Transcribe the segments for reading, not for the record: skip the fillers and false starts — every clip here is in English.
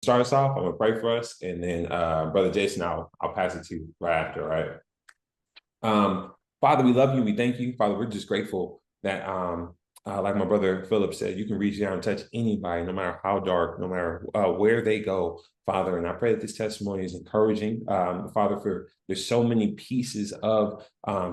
start us off. I'm gonna pray for us, and then Brother Jason, I'll pass it to you right after, right? Father, we love you. We thank you, Father. We're just grateful that, like my brother Philip said, you can reach down and touch anybody, no matter how dark, no matter where they go, Father. And I pray that this testimony is encouraging, Father. For there's so many pieces of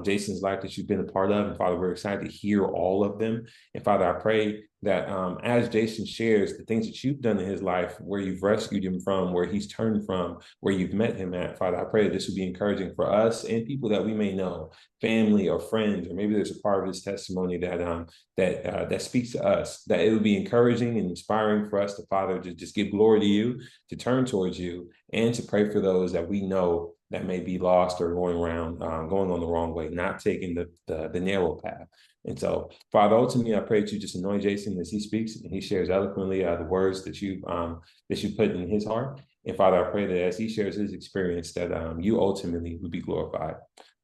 Jason's life that you've been a part of, and Father, we're excited to hear all of them. And Father, I pray that as Jason shares the things that you've done in his life, where you've rescued him from, where he's turned from, where you've met him at, Father, I pray that this will be encouraging for us and people that we may know, family or friends, or maybe there's a part of this testimony that speaks to us, that it will be encouraging and inspiring for us to, Father, to just give glory to you, to turn towards you, and to pray for those that we know that may be lost or going around, going on the wrong way, not taking the narrow path. And so, Father, ultimately, I pray that you just anoint Jason as he speaks and he shares eloquently the words that you put in his heart. And Father, I pray that as he shares his experience, that you ultimately would be glorified.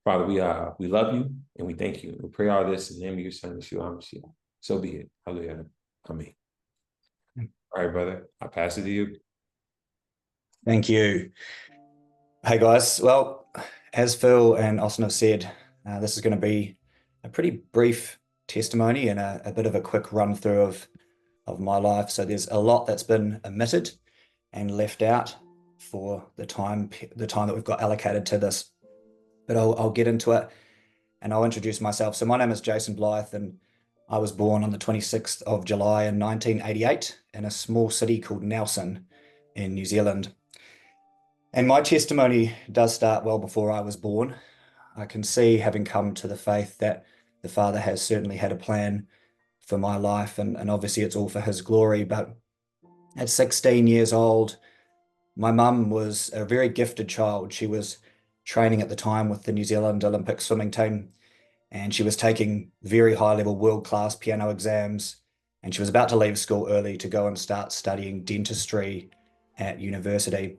Father, we love you and we thank you. We pray all this in the name of your Son, Yeshua HaMashiach. So be it. Hallelujah. Amen. All right, brother, I'll pass it to you. Thank you. Hey guys, well, as Phil and Austin have said, this is going to be a pretty brief testimony and a bit of a quick run through of my life. So there's a lot that's been omitted and left out for the time that we've got allocated to this. But I'll get into it and I'll introduce myself. So my name is Jason Blyth, and I was born on the 26th of July in 1988 in a small city called Nelson in New Zealand. And my testimony does start well before I was born. I can see, having come to the faith, that the Father has certainly had a plan for my life, and obviously it's all for his glory. But at 16 years old, my mum was a very gifted child. She was training at the time with the New Zealand Olympic swimming team, and she was taking very high-level world-class piano exams, and she was about to leave school early to go and start studying dentistry at university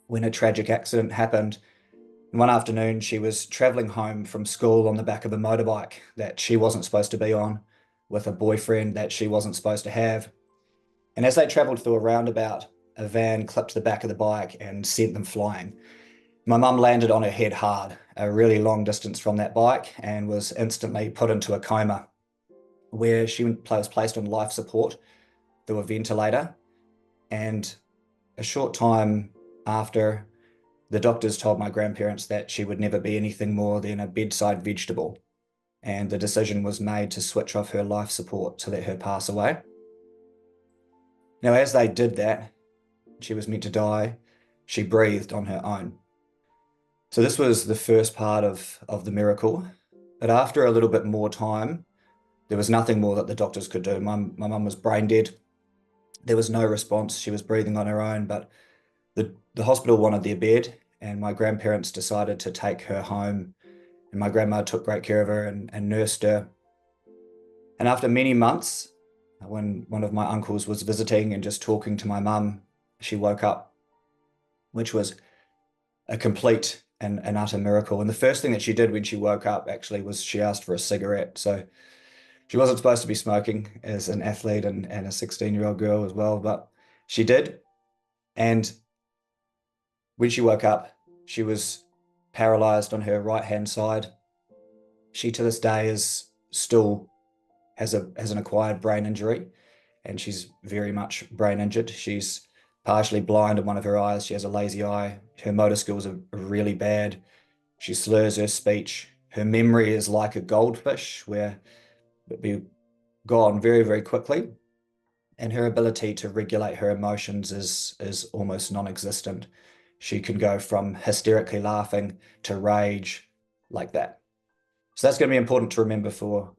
when a tragic accident happened. One afternoon, she was traveling home from school on the back of a motorbike that she wasn't supposed to be on, with a boyfriend that she wasn't supposed to have. And as they traveled through a roundabout, a van clipped the back of the bike and sent them flying. My mum landed on her head hard, a really long distance from that bike, and was instantly put into a coma, where she was placed on life support through a ventilator. And a short time after, the doctors told my grandparents that she would never be anything more than a bedside vegetable, and the decision was made to switch off her life support to let her pass away. Now, as they did that, she was meant to die, she breathed on her own. So this was the first part of the miracle. But after a little bit more time, there was nothing more that the doctors could do. My mum was brain dead. There was no response. She was breathing on her own, but the hospital wanted their bed, and my grandparents decided to take her home. And my grandma took great care of her and nursed her. And after many months, when one of my uncles was visiting and just talking to my mum, she woke up, which was a complete and utter miracle. And the first thing that she did when she woke up actually was she asked for a cigarette. So she wasn't supposed to be smoking as an athlete and a 16-year-old girl as well, but she did. And when she woke up, she was paralyzed on her right-hand side. She to this day is still has an acquired brain injury, and she's very much brain injured. She's partially blind in one of her eyes. She has a lazy eye. Her motor skills are really bad. She slurs her speech. Her memory is like a goldfish, where it'd be gone very, very quickly. And her ability to regulate her emotions is almost non-existent. She can go from hysterically laughing to rage like that. So that's going to be important to remember for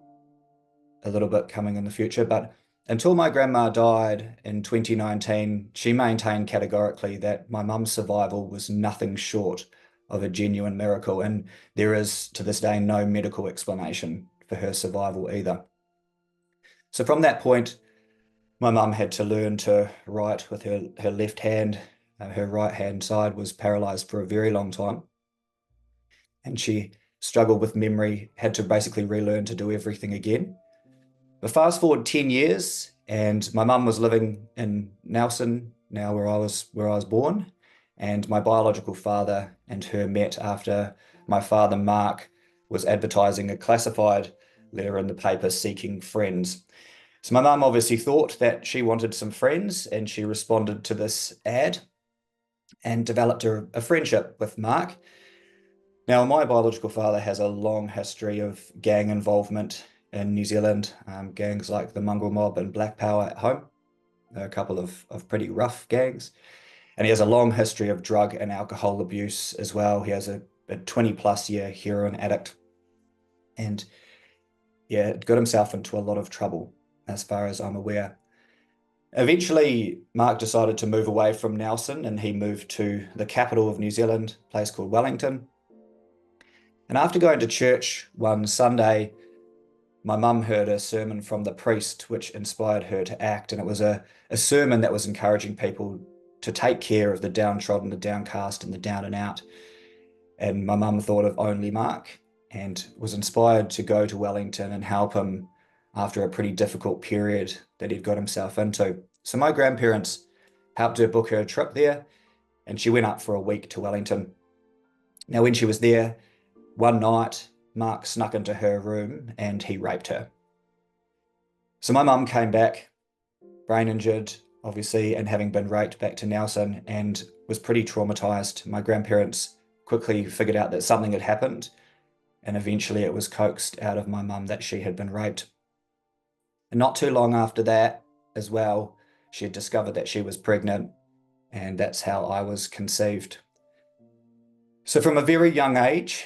a little bit coming in the future. But until my grandma died in 2019, she maintained categorically that my mum's survival was nothing short of a genuine miracle. And there is, to this day, no medical explanation for her survival either. So from that point, my mum had to learn to write with her left hand. Her right hand side was paralyzed for a very long time. And she struggled with memory, had to basically relearn to do everything again. But fast forward 10 years, and my mum was living in Nelson now where I was born, and my biological father and her met after my father Mark was advertising a classified letter in the paper seeking friends. So my mum obviously thought that she wanted some friends, and she responded to this ad and developed a friendship with Mark. Now, my biological father has a long history of gang involvement in New Zealand, gangs like the Mongrel Mob and Black Power at home. They're a couple of pretty rough gangs. And he has a long history of drug and alcohol abuse as well. He has a 20 plus year heroin addict. And yeah, got himself into a lot of trouble as far as I'm aware. Eventually, Mark decided to move away from Nelson and he moved to the capital of New Zealand, a place called Wellington. And after going to church one Sunday, my mum heard a sermon from the priest, which inspired her to act. And it was a sermon that was encouraging people to take care of the downtrodden, the downcast, and the down and out. And my mum thought of only Mark and was inspired to go to Wellington and help him after a pretty difficult period that he'd got himself into. So my grandparents helped her book her trip there, and she went up for a week to Wellington. Now, when she was there, one night, Mark snuck into her room and he raped her. So my mum came back, brain injured, obviously, and having been raped back to Nelson, and was pretty traumatized. My grandparents quickly figured out that something had happened, and eventually it was coaxed out of my mum that she had been raped. And not too long after that, as well, she had discovered that she was pregnant, and that's how I was conceived. So from a very young age,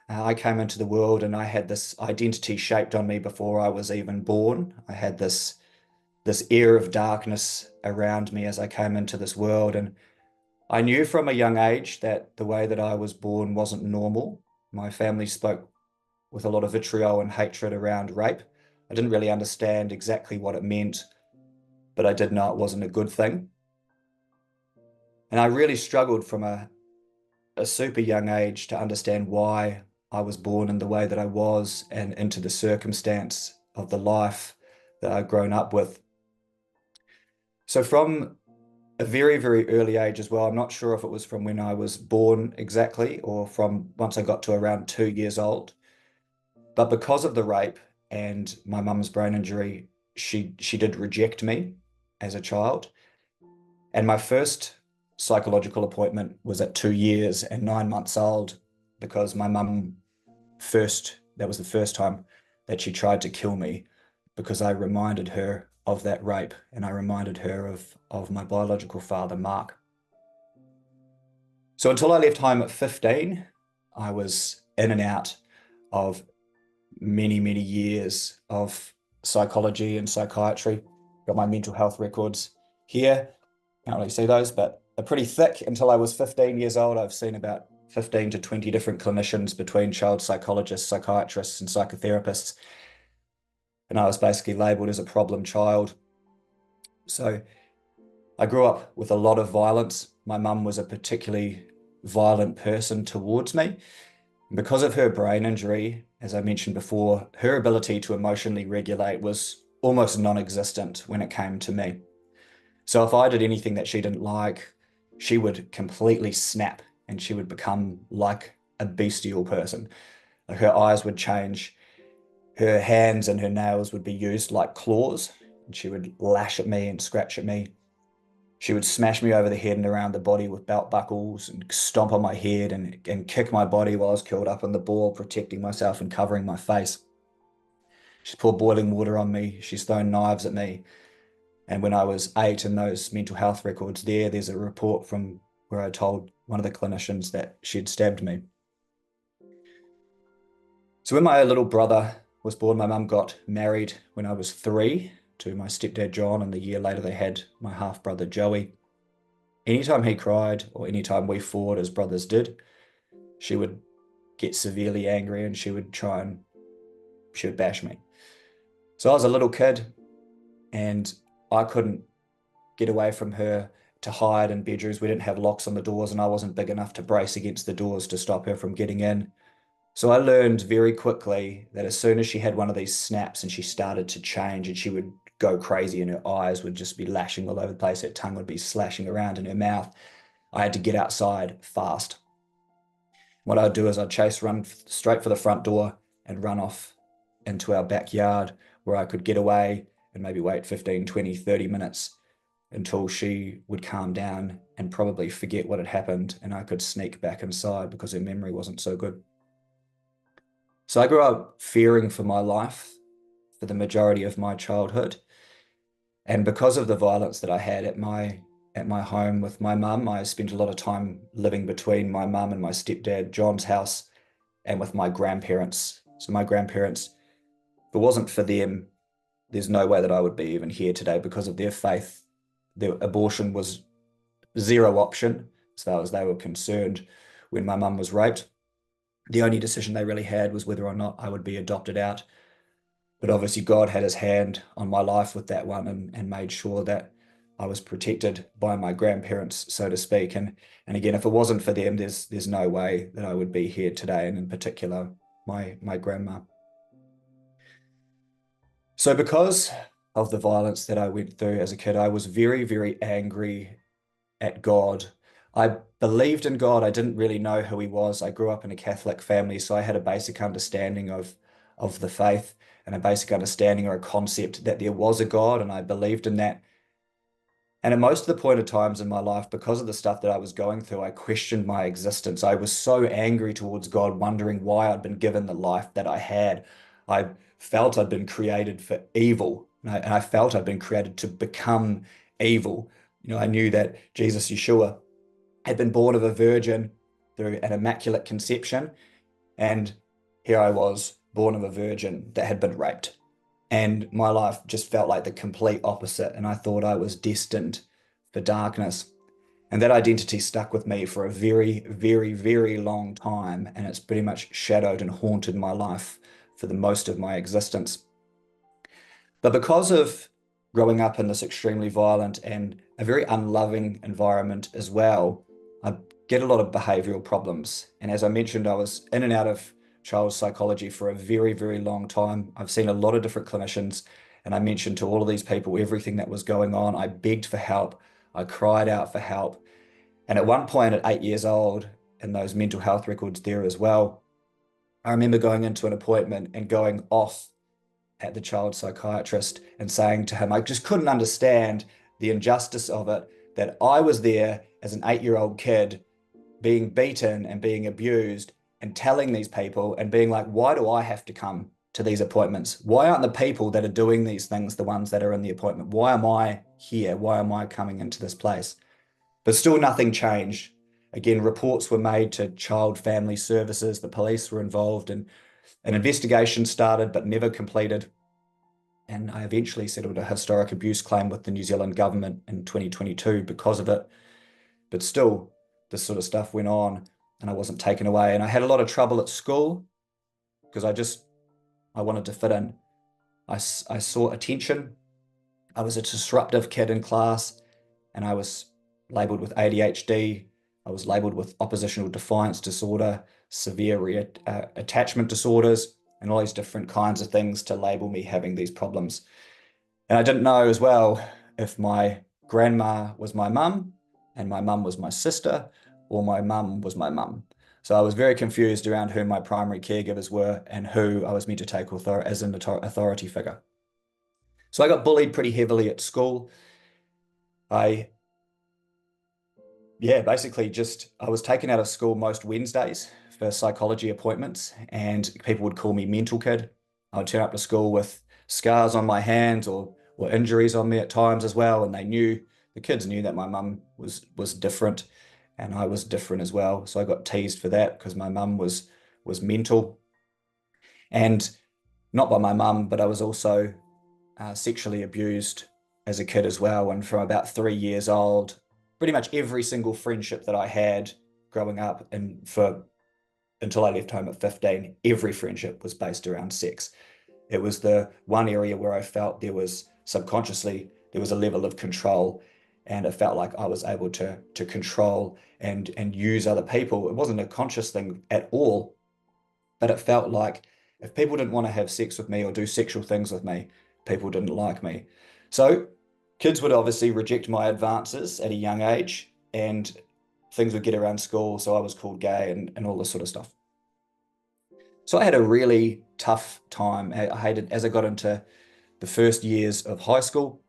I came into the world and I had this identity shaped on me before I was even born. I had this air of darkness around me as I came into this world. And I knew from a young age that the way that I was born wasn't normal. My family spoke with a lot of vitriol and hatred around rape. I didn't really understand exactly what it meant, but I did know it wasn't a good thing. And I really struggled from a super young age to understand why I was born in the way that I was and into the circumstance of the life that I'd grown up with. So from a very, very early age as well, I'm not sure if it was from when I was born exactly or from once I got to around 2 years old, but because of the rape and my mum's brain injury, she did reject me as a child. And my first psychological appointment was at 2 years and 9 months old because my mum that was the first time that she tried to kill me because I reminded her of that rape and I reminded her of my biological father, Mark. So until I left home at 15, I was in and out of many, many years of psychology and psychiatry. Got my mental health records here. Can't really see those, but they're pretty thick. Until I was 15 years old, I've seen about 15 to 20 different clinicians between child psychologists, psychiatrists, and psychotherapists. And I was basically labeled as a problem child. So I grew up with a lot of violence. My mum was a particularly violent person towards me. And because of her brain injury, as I mentioned before, her ability to emotionally regulate was almost non-existent when it came to me. So if I did anything that she didn't like, she would completely snap and she would become like a bestial person. Like her eyes would change, her hands and her nails would be used like claws, and she would lash at me and scratch at me. She would smash me over the head and around the body with belt buckles and stomp on my head and kick my body while I was curled up in the ball, protecting myself and covering my face. She's poured boiling water on me. She's thrown knives at me. And when I was 8 in those mental health records there's a report from where I told one of the clinicians that she'd stabbed me. So when my little brother was born, my mum got married when I was 3 to my stepdad, John, and the year later they had my half-brother, Joey. Anytime he cried or anytime we fought as brothers did, she would get severely angry and she would bash me. So I was a little kid and I couldn't get away from her to hide in bedrooms. We didn't have locks on the doors and I wasn't big enough to brace against the doors to stop her from getting in. So I learned very quickly that as soon as she had one of these snaps and she started to change and she would go crazy and her eyes would just be lashing all over the place. Her tongue would be slashing around in her mouth. I had to get outside fast. What I'd do is run straight for the front door and run off into our backyard where I could get away and maybe wait 15, 20, 30 minutes until she would calm down and probably forget what had happened, and I could sneak back inside because her memory wasn't so good. So I grew up fearing for my life for the majority of my childhood. And because of the violence that I had at my home with my mum, I spent a lot of time living between my mum and my stepdad, John's house, and with my grandparents. So my grandparents, if it wasn't for them, there's no way that I would be even here today because of their faith. Their abortion was zero option as far as they were concerned when my mum was raped. The only decision they really had was whether or not I would be adopted out. But obviously God had his hand on my life with that one and made sure that I was protected by my grandparents, so to speak. And again, if it wasn't for them, there's no way that I would be here today, and in particular, my grandma. So because of the violence that I went through as a kid, I was very, very angry at God. I believed in God. I didn't really know who he was. I grew up in a Catholic family, so I had a basic understanding of the faith and a basic understanding or a concept that there was a God, and I believed in that. And at most of the point of times in my life, because of the stuff that I was going through, I questioned my existence. I was so angry towards God, wondering why I'd been given the life that I had. I felt I'd been created for evil, and I felt I'd been created to become evil. I knew that Jesus, Yeshua, had been born of a virgin through an immaculate conception, and here I was, born of a virgin that had been raped. And my life just felt like the complete opposite. And I thought I was destined for darkness. And that identity stuck with me for a very, very, very long time. And it's pretty much shadowed and haunted my life for the most of my existence. But because of growing up in this extremely violent and a very unloving environment as well, I get a lot of behavioral problems. And as I mentioned, I was in and out of child psychology for a very, very long time. I've seen a lot of different clinicians, and I mentioned to all of these people everything that was going on. I begged for help. I cried out for help. And at one point at 8 years old, and those mental health records there as well, I remember going into an appointment and going off at the child psychiatrist and saying to him, I just couldn't understand the injustice of it, that I was there as an 8-year-old kid being beaten and being abused and telling these people and being like, why do I have to come to these appointments? Why aren't the people that are doing these things the ones that are in the appointment? Why am I here? Why am I coming into this place? But still nothing changed. Again, reports were made to Child Family Services. The police were involved, and an investigation started but never completed. And I eventually settled a historic abuse claim with the New Zealand government in 2022 because of it. But still, this sort of stuff went on and I wasn't taken away. And I had a lot of trouble at school because I wanted to fit in. I sought attention. I was a disruptive kid in class, and I was labeled with ADHD. I was labeled with oppositional defiance disorder, severe attachment disorders, and all these different kinds of things to label me having these problems. And I didn't know as well if my grandma was my mum and my mum was my sister, or my mum was my mum. So I was very confused around who my primary caregivers were and who I was meant to take as an authority figure. So I got bullied pretty heavily at school. I basically I was taken out of school most Wednesdays for psychology appointments, and people would call me mental kid. I would turn up to school with scars on my hands or injuries on me at times as well, and the kids knew that my mum was different and I was different as well. So I got teased for that because my mum was mental, and not by my mum, but I was also sexually abused as a kid as well. And from about 3 years old, pretty much every single friendship that I had growing up and until I left home at 15, every friendship was based around sex. It was the one area where I felt there was a level of control, and it felt like I was able to control and use other people. It wasn't a conscious thing at all, but it felt like if people didn't want to have sex with me or do sexual things with me, people didn't like me. So kids would obviously reject my advances at a young age, and things would get around school. So I was called gay and all this sort of stuff. So I had a really tough time. I hated, as I got into the first years of high school,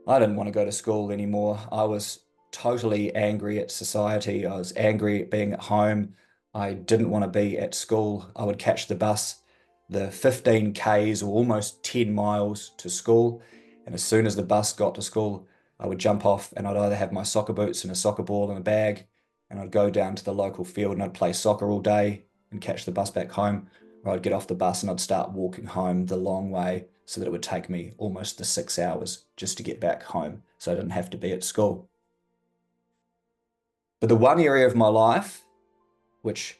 I didn't want to go to school anymore. I was totally angry at society. I was angry at being at home. I didn't want to be at school. I would catch the bus, the 15 Ks or almost 10 miles to school. And as soon as the bus got to school, I would jump off and I'd either have my soccer boots and a soccer ball in a bag, and I'd go down to the local field and I'd play soccer all day and catch the bus back home, or I'd get off the bus and I'd start walking home the long way so that it would take me almost the 6 hours just to get back home so I didn't have to be at school. But the one area of my life which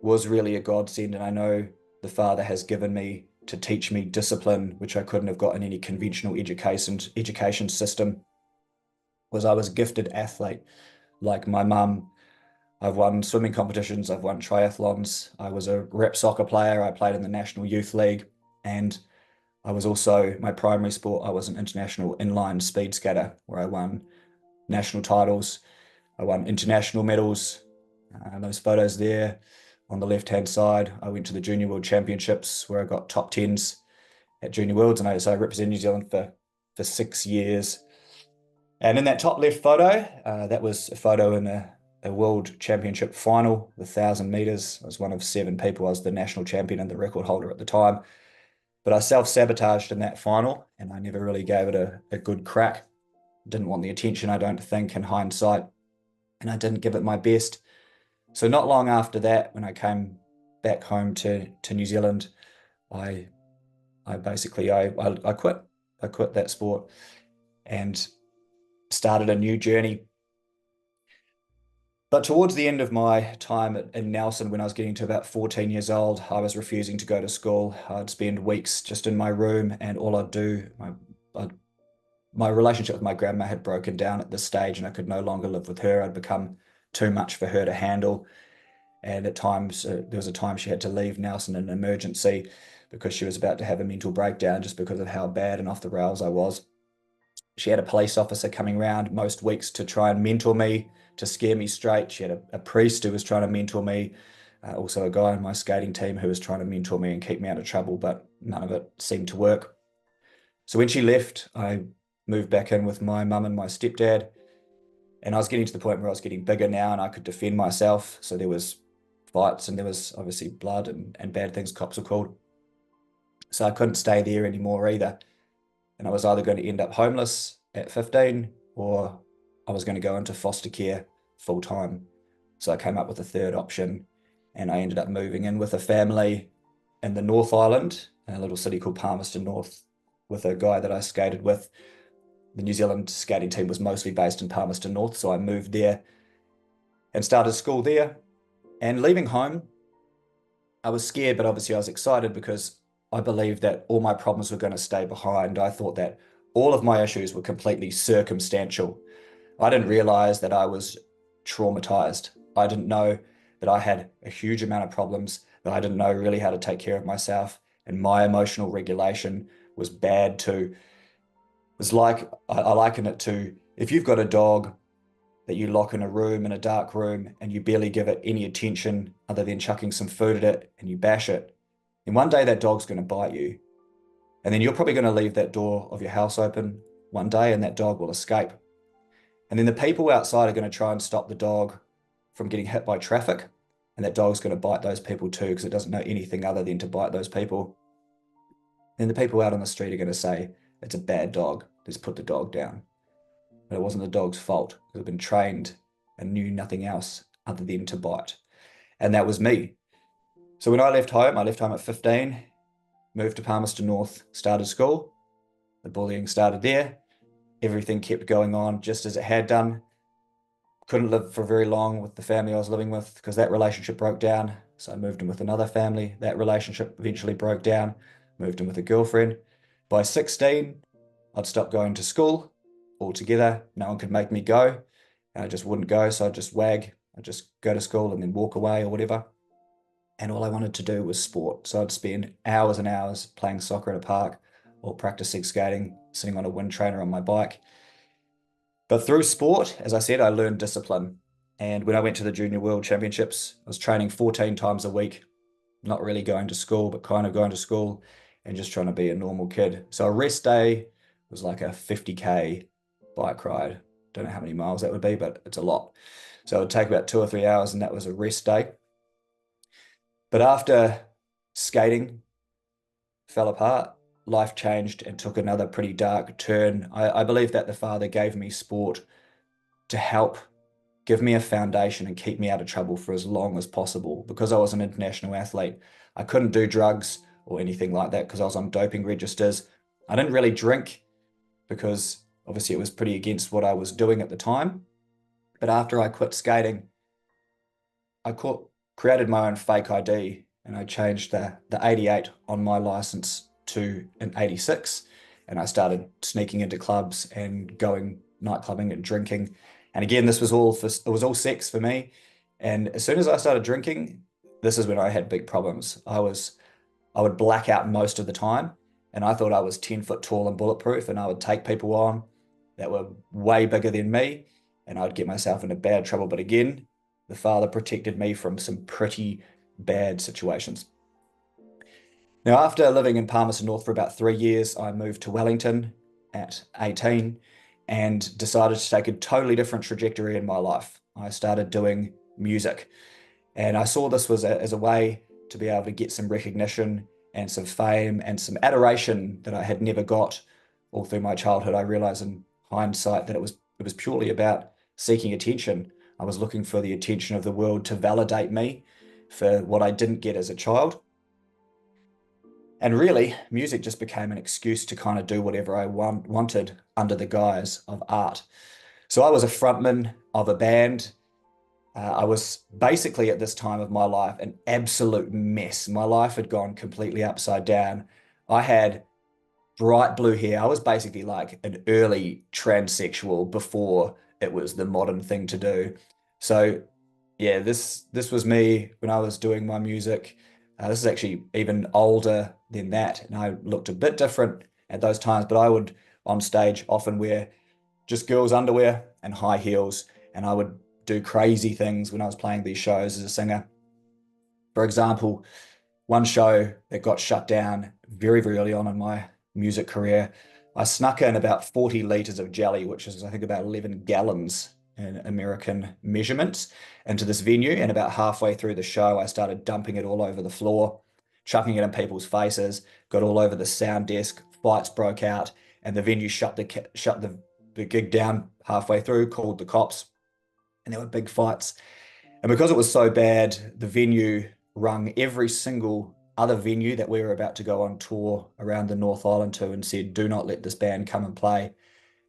was really a godsend, and I know the Father has given me to teach me discipline, which I couldn't have got in any conventional education system, was I was a gifted athlete. Like my mum, I've won swimming competitions, I've won triathlons, I was a rep soccer player, I played in the National Youth League, and I was also, my primary sport, I was an international inline speed skater where I won national titles, I won international medals. Those photos there on the left-hand side, I went to the Junior World Championships where I got top tens at Junior Worlds, and so I represented New Zealand for 6 years. And in that top left photo, that was a photo in a World Championship final, the 1,000 meters. I was one of 7 people. I was the national champion and the record holder at the time. But I self-sabotaged in that final, and I never really gave it a good crack. Didn't want the attention, I don't think, in hindsight, and I didn't give it my best. So not long after that, when I came back home to New Zealand, I basically I quit. I quit that sport and started a new journey. But towards the end of my time in Nelson, when I was getting to about 14 years old, I was refusing to go to school. I'd spend weeks just in my room, and all I'd do, my relationship with my grandma had broken down at this stage, and I could no longer live with her. I'd become too much for her to handle. And at times, there was a time she had to leave Nelson in an emergency because she was about to have a mental breakdown just because of how bad and off the rails I was. She had a police officer coming around most weeks to try and mentor me, to scare me straight. She had a priest who was trying to mentor me, also a guy on my skating team who was trying to mentor me and keep me out of trouble, but none of it seemed to work. So when she left, I moved back in with my mum and my stepdad, and I was getting to the point where I was getting bigger now and I could defend myself. So there was fights and there was obviously blood and bad things cops were called. So I couldn't stay there anymore either. And I was either going to end up homeless at 15 or I was going to go into foster care full time. So I came up with a third option, and I ended up moving in with a family in the North Island, in a little city called Palmerston North, with a guy that I skated with. The New Zealand skating team was mostly based in Palmerston North, so I moved there and started school there. And leaving home, I was scared, but obviously I was excited because I believed that all my problems were going to stay behind. I thought that all of my issues were completely circumstantial. I didn't realize that I was traumatized. I didn't know that I had a huge amount of problems, that I didn't know really how to take care of myself. And my emotional regulation was bad too. It was like, I liken it to if you've got a dog that you lock in a room, in a dark room, and you barely give it any attention other than chucking some food at it and you bash it. And one day that dog's going to bite you. And then you're probably going to leave that door of your house open one day and that dog will escape. And then the people outside are going to try and stop the dog from getting hit by traffic. And that dog's going to bite those people too because it doesn't know anything other than to bite those people. And the people out on the street are going to say, it's a bad dog. Let's put the dog down. But it wasn't the dog's fault. It had been trained and knew nothing else other than to bite. And that was me. So when I left home at 15, moved to Palmerston North, started school. The bullying started there. Everything kept going on just as it had done. Couldn't live for very long with the family I was living with because that relationship broke down. So I moved in with another family. That relationship eventually broke down. Moved in with a girlfriend. By 16, I'd stopped going to school altogether. No one could make me go. And I just wouldn't go. So I'd just wag. I'd just go to school and then walk away or whatever. And all I wanted to do was sport. So I'd spend hours and hours playing soccer at a park or practicing skating sitting on a wind trainer on my bike. But through sport, as I said, I learned discipline. And when I went to the Junior World Championships, I was training 14 times a week, not really going to school, but kind of going to school and just trying to be a normal kid. So a rest day was like a 50K bike ride. Don't know how many miles that would be, but it's a lot. So it would take about 2 or 3 hours, and that was a rest day. But after skating fell apart, life changed and took another pretty dark turn. I believe that the Father gave me sport to help give me a foundation and keep me out of trouble for as long as possible. Because I was an international athlete, I couldn't do drugs or anything like that because I was on doping registers. I didn't really drink because obviously it was pretty against what I was doing at the time. But after I quit skating, I created my own fake ID, and I changed the 88 on my license to an 86. And I started sneaking into clubs and going nightclubbing and drinking. And again, this was all it was all sex for me. And as soon as I started drinking, this is when I had big problems. I would black out most of the time, and I thought I was 10 foot tall and bulletproof, and I would take people on that were way bigger than me, and I'd get myself into bad trouble. But again, the Father protected me from some pretty bad situations. Now, after living in Palmerston North for about 3 years, I moved to Wellington at 18 and decided to take a totally different trajectory in my life. I started doing music, and I saw this was as a way to be able to get some recognition and some fame and some adoration that I had never got all through my childhood. I realized in hindsight that it was purely about seeking attention. I was looking for the attention of the world to validate me for what I didn't get as a child. And really, music just became an excuse to kind of do whatever I wanted under the guise of art. So I was a frontman of a band. I was basically at this time of my life an absolute mess. My life had gone completely upside down. I had bright blue hair. I was basically like an early transsexual before it was the modern thing to do. So yeah, this was me when I was doing my music. This is actually even older than that, and I looked a bit different at those times. But I would on stage often wear just girls' underwear and high heels, and I would do crazy things when I was playing these shows as a singer. For example, one show that got shut down very, very early on in my music career, I snuck in about 40 liters of jelly, which is, I think, about 11 gallons in American measurements, into this venue. And about halfway through the show, I started dumping it all over the floor, chucking it in people's faces, got all over the sound desk, fights broke out, and the venue shut the gig down halfway through, called the cops, and there were big fights. And because it was so bad, the venue rung every single other venue that we were about to go on tour around the North Island to and said, do not let this band come and play.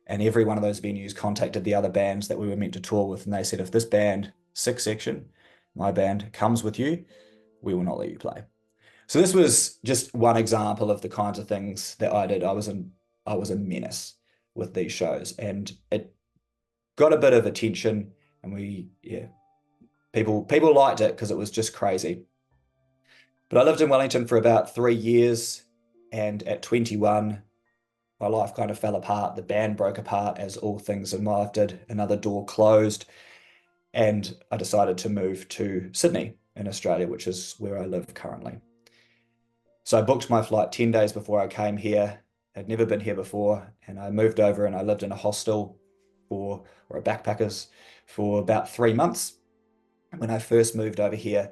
And every one of those venues contacted the other bands that we were meant to tour with. And they said, if this band, Six Section, my band, comes with you, we will not let you play. So this was just one example of the kinds of things that I did. I was a menace with these shows, and it got a bit of attention, and people liked it because it was just crazy. But I lived in Wellington for about 3 years, and at 21, my life kind of fell apart. The band broke apart, as all things in life did. Another door closed, and I decided to move to Sydney in Australia, which is where I live currently. So I booked my flight 10 days before I came here. I'd never been here before, and I moved over and I lived in a hostel or a backpackers for about 3 months. When I first moved over here,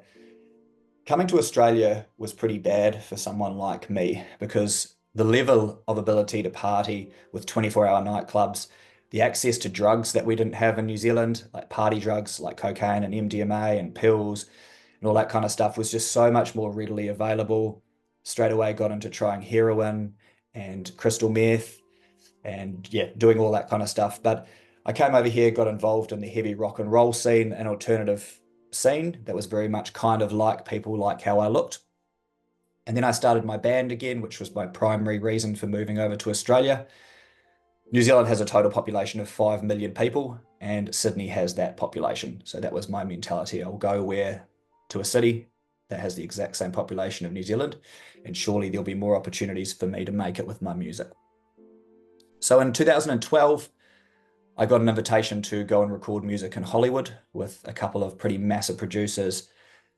coming to Australia was pretty bad for someone like me because the level of ability to party with 24-hour nightclubs, the access to drugs that we didn't have in New Zealand, like party drugs like cocaine and MDMA and pills and all that kind of stuff, was just so much more readily available. Straight away got into trying heroin and crystal meth and yeah, doing all that kind of stuff. But I came over here, got involved in the heavy rock and roll scene, an alternative scene that was very much kind of like people like how I looked. And then I started my band again, which was my primary reason for moving over to Australia. New Zealand has a total population of 5 million people, and Sydney has that population. So that was my mentality. I'll go to a city that has the exact same population of New Zealand, and surely there'll be more opportunities for me to make it with my music. So in 2012, I got an invitation to go and record music in Hollywood with a couple of pretty massive producers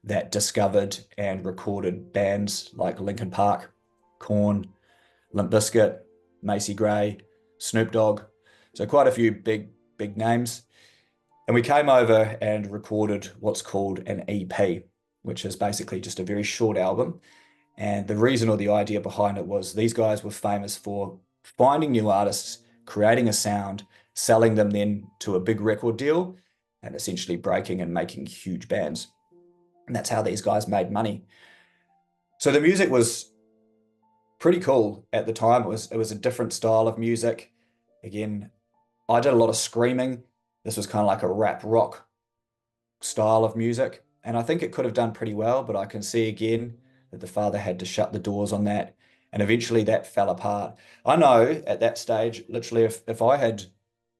that discovered and recorded bands like Linkin Park, Korn, Limp Bizkit, Macy Gray, Snoop Dogg. So quite a few big names. And we came over and recorded what's called an EP, which is basically just a very short album. And the reason or the idea behind it was these guys were famous for finding new artists, creating a sound, selling them then to a big record deal, and essentially breaking and making huge bands. And that's how these guys made money. So the music was pretty cool at the time. It was a different style of music. Again, I did a lot of screaming. This was kind of like a rap rock style of music. And I think it could have done pretty well, but I can see again that the father had to shut the doors on that. And eventually that fell apart. I know at that stage, literally, if I had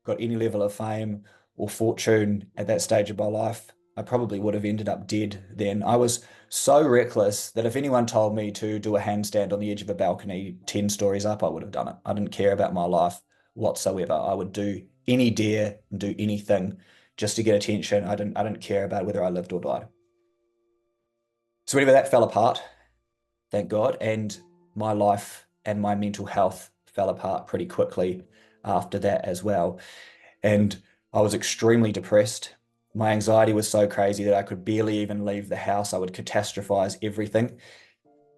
got any level of fame or fortune at that stage of my life, I probably would have ended up dead then. I was so reckless that if anyone told me to do a handstand on the edge of a balcony 10 stories up, I would have done it. I didn't care about my life whatsoever. I would do any dare and do anything just to get attention. I didn't care about whether I lived or died. So whenever that fell apart, thank God, and my life and my mental health fell apart pretty quickly after that as well. And I was extremely depressed. My anxiety was so crazy that I could barely even leave the house. I would catastrophize everything.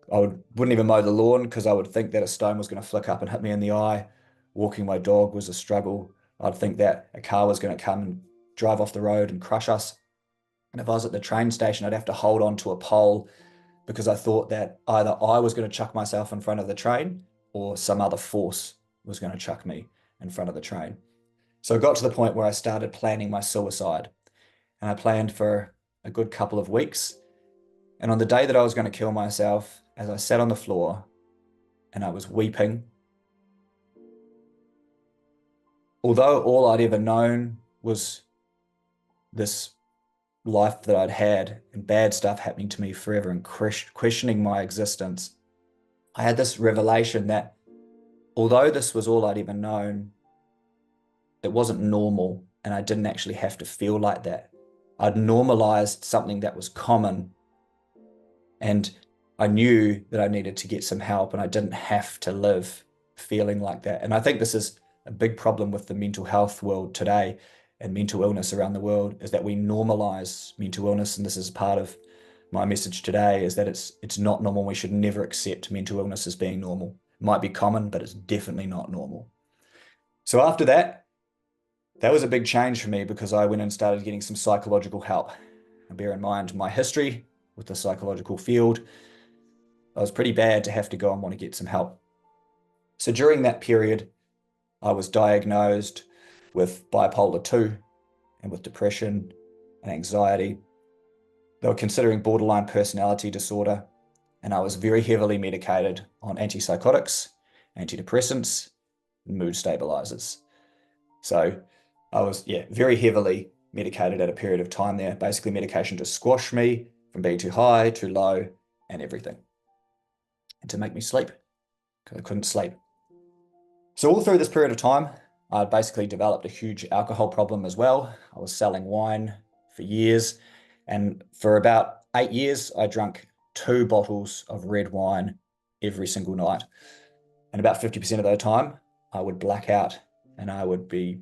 Wouldn't even mow the lawn because I would think that a stone was going to flick up and hit me in the eye. Walking my dog was a struggle. I'd think that a car was going to come and drive off the road and crush us. And if I was at the train station, I'd have to hold on to a pole because I thought that either I was going to chuck myself in front of the train or some other force was going to chuck me in front of the train. So I got to the point where I started planning my suicide. And I planned for a good couple of weeks. And on the day that I was going to kill myself, as I sat on the floor and I was weeping, although all I'd ever known was this life that I'd had and bad stuff happening to me forever and questioning my existence, I had this revelation that although this was all I'd ever known, it wasn't normal and I didn't actually have to feel like that. I'd normalized something that was common, and I knew that I needed to get some help and I didn't have to live feeling like that. And I think this is a big problem with the mental health world today and mental illness around the world, is that we normalize mental illness. And this is part of my message today, is that it's not normal. We should never accept mental illness as being normal. It might be common, but it's definitely not normal. So after that, that was a big change for me because I went and started getting some psychological help. And bear in mind my history with the psychological field. I was pretty bad to have to go and want to get some help. So during that period, I was diagnosed with bipolar 2 and with depression and anxiety. They were considering borderline personality disorder, and I was very heavily medicated on antipsychotics, antidepressants, and mood stabilizers. So I was, very heavily medicated at a period of time there, basically medication to squash me from being too high, too low, and everything. And to make me sleep, because I couldn't sleep. So all through this period of time, I basically developed a huge alcohol problem as well. I was selling wine for years, and for about 8 years, I drank 2 bottles of red wine every single night. And about 50% of the time, I would black out and I would be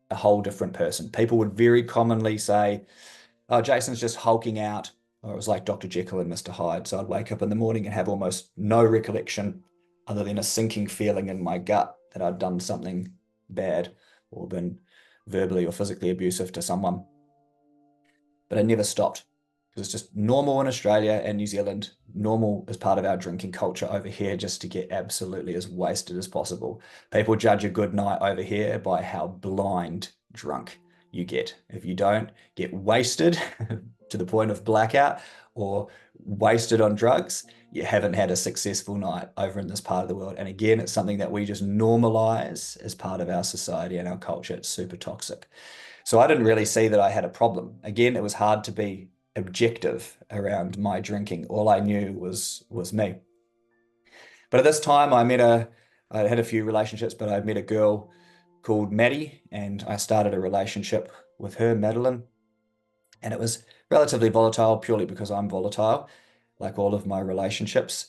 a whole different person. People would very commonly say, oh, Jason's just hulking out, or it was like Dr. Jekyll and Mr. Hyde. So I'd wake up in the morning and have almost no recollection other than a sinking feeling in my gut that I'd done something bad or been verbally or physically abusive to someone. But I never stopped because it's just normal in Australia and New Zealand, normal as part of our drinking culture over here, just to get absolutely as wasted as possible. People judge a good night over here by how blind drunk you get. If you don't get wasted to the point of blackout or wasted on drugs, you haven't had a successful night over in this part of the world. And again, it's something that we just normalize as part of our society and our culture. It's super toxic. So I didn't really see that I had a problem. Again, it was hard to be objective around my drinking. All I knew was me. But at this time, I met a I had a few relationships, but I met a girl called Maddie, and I started a relationship with her, Madeline. And it was relatively volatile purely because I'm volatile, like all of my relationships.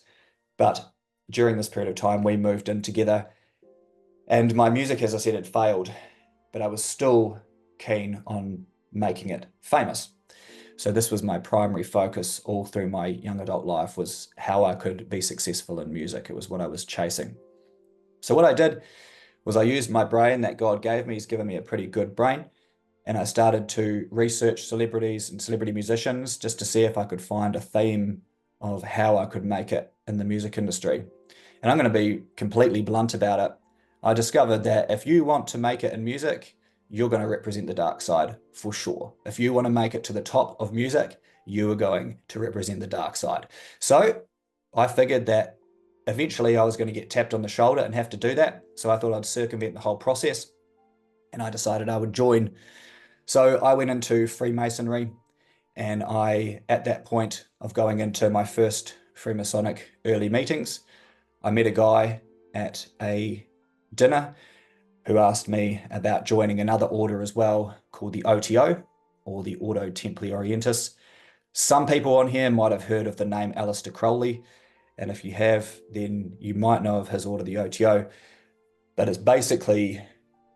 But during this period of time, we moved in together, and my music, as I said, had failed, but I was still keen on making it famous. So this was my primary focus all through my young adult life, was how I could be successful in music. It was what I was chasing. So what I did was I used my brain that God gave me. He's given me a pretty good brain. And I started to research celebrities and celebrity musicians just to see if I could find a theme of how I could make it in the music industry. And I'm going to be completely blunt about it. I discovered that if you want to make it in music, you're going to represent the dark side for sure. If you want to make it to the top of music, you are going to represent the dark side. So I figured that eventually I was going to get tapped on the shoulder and have to do that. So I thought I'd circumvent the whole process, and I decided I would join. So I went into Freemasonry, and at that point of going into my first Freemasonic early meetings, I met a guy at a dinner who asked me about joining another order as well called the OTO, or the Ordo Templi Orientis. Some people on here might have heard of the name Aleister Crowley, and if you have, then you might know of his order, the OTO, but it's basically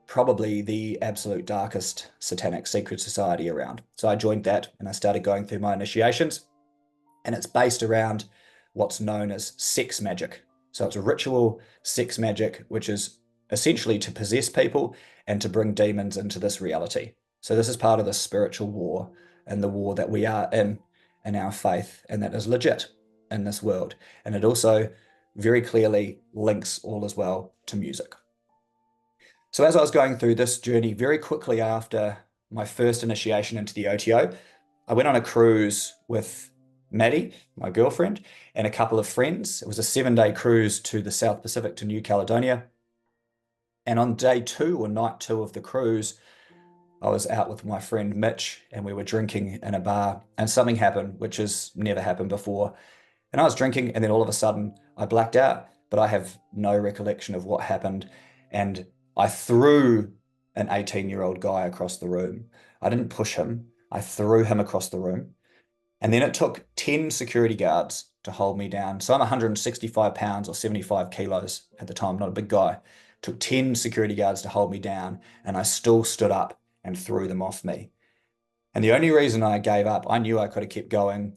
probably the absolute darkest satanic secret society around. So I joined that and I started going through my initiations, and it's based around what's known as sex magic. So it's a ritual sex magic, which is essentially to possess people and to bring demons into this reality. So this is part of the spiritual war, and the war that we are in our faith, and that is legit in this world. And it also very clearly links all as well to music. So as I was going through this journey, very quickly after my first initiation into the OTO, I went on a cruise with Maddie, my girlfriend, and a couple of friends. It was a 7-day cruise to the South Pacific, to New Caledonia. And on day 2, or night 2 of the cruise, I was out with my friend Mitch, and we were drinking in a bar, and something happened, which has never happened before. And I was drinking, and then all of a sudden I blacked out, but I have no recollection of what happened. And I threw an 18-year-old guy across the room. I didn't push him. I threw him across the room. And then it took 10 security guards to hold me down. So I'm 165 pounds or 75 kilos at the time, not a big guy. It took 10 security guards to hold me down, and I still stood up and threw them off me. And the only reason I gave up, I knew I could have kept going.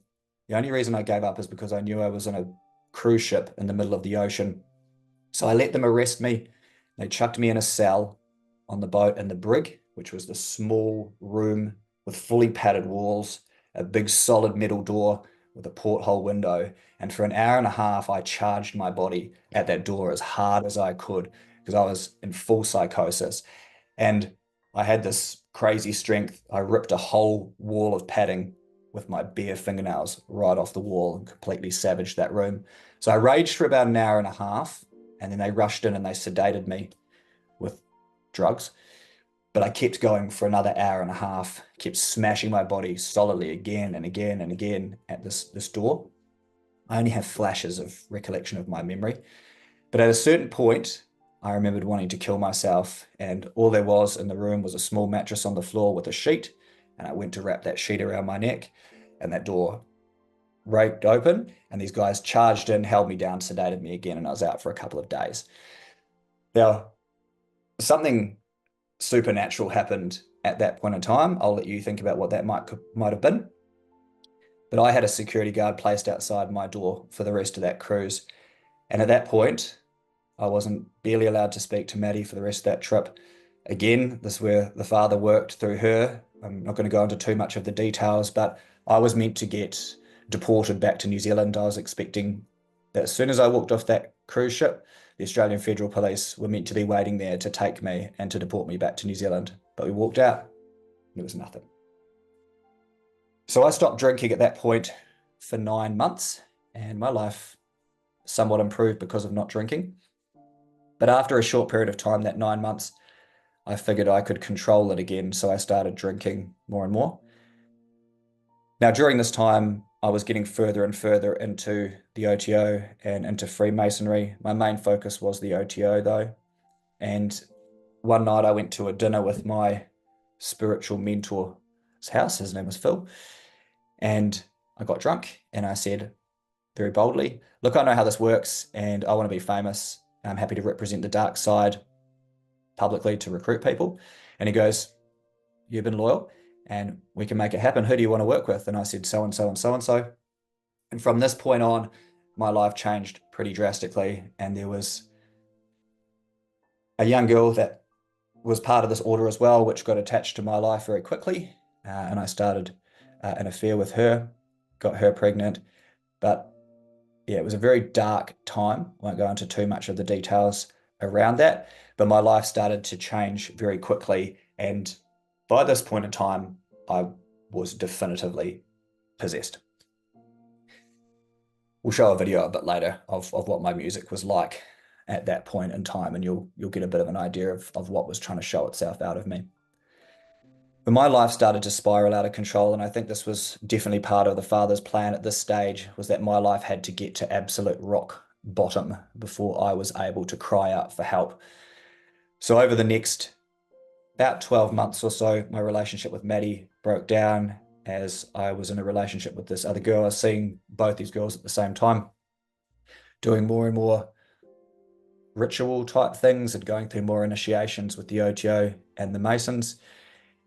The only reason I gave up is because I knew I was on a cruise ship in the middle of the ocean. So I let them arrest me. They chucked me in a cell on the boat in the brig, which was the small room with fully padded walls, a big solid metal door with a porthole window. And for an hour and a half, I charged my body at that door as hard as I could because I was in full psychosis. And I had this crazy strength. I ripped a whole wall of padding with my bare fingernails right off the wall and completely savaged that room. So I raged for about an hour and a half, and then they rushed in and they sedated me with drugs. But I kept going for another hour and a half, kept smashing my body solidly again and again and again at this door. I only have flashes of recollection of my memory. But at a certain point, I remembered wanting to kill myself, and all there was in the room was a small mattress on the floor with a sheet, and I went to wrap that sheet around my neck, and that door raked open, and these guys charged in, held me down, sedated me again, and I was out for a couple of days. Now, something supernatural happened at that point in time. I'll let you think about what that might have been. But I had a security guard placed outside my door for the rest of that cruise. And at that point, I wasn't barely allowed to speak to Maddie for the rest of that trip. Again, this is where the father worked through her. I'm not going to go into too much of the details, but I was meant to get deported back to New Zealand. I was expecting that as soon as I walked off that cruise ship, the Australian Federal Police were meant to be waiting there to take me and to deport me back to New Zealand. But we walked out, and there was nothing. So I stopped drinking at that point for 9 months, and my life somewhat improved because of not drinking. But after a short period of time, that 9 months, I figured I could control it again, so I started drinking more and more. Now, during this time, I was getting further and further into the OTO and into Freemasonry. My main focus was the OTO though. And one night I went to a dinner with my spiritual mentor's house. His name was Phil. And I got drunk and I said very boldly, look, I know how this works and I want to be famous. I'm happy to represent the dark side publicly to recruit people. And he goes, you've been loyal and we can make it happen. Who do you want to work with? And I said, so and so and so and so. And from this point on, my life changed pretty drastically. And there was a young girl that was part of this order as well, which got attached to my life very quickly. And I started an affair with her, got her pregnant. But yeah, it was a very dark time. I won't go into too much of the details around that, but my life started to change very quickly. And by this point in time, I was definitively possessed. We'll show a video a bit later of what my music was like at that point in time, and you'll get a bit of an idea of what was trying to show itself out of me. But my life started to spiral out of control, and I think this was definitely part of the Father's plan at this stage, was that my life had to get to absolute rock bottom before I was able to cry out for help. So over the next about 12 months or so, my relationship with Maddie broke down as I was in a relationship with this other girl. I was seeing both these girls at the same time, doing more and more ritual type things and going through more initiations with the OTO and the Masons.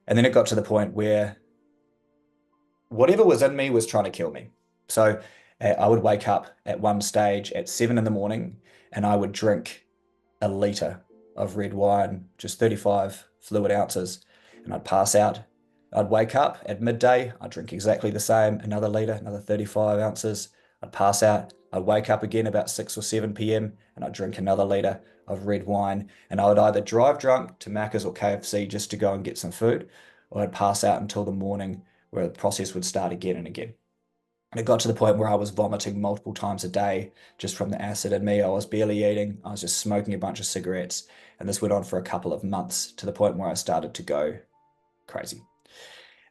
And then it got to the point where whatever was in me was trying to kill me. So I would wake up at one stage at 7 in the morning and I would drink a litre of red wine, just 35 fluid ounces, and I'd pass out. I'd wake up at midday, I'd drink exactly the same, another litre, another 35 ounces. I'd pass out. I'd wake up again about 6 or 7 p.m. and I'd drink another litre of red wine. And I would either drive drunk to Macca's or KFC just to go and get some food, or I'd pass out until the morning where the process would start again and again. And it got to the point where I was vomiting multiple times a day just from the acid in me. I was barely eating. I was just smoking a bunch of cigarettes. And this went on for a couple of months to the point where I started to go crazy.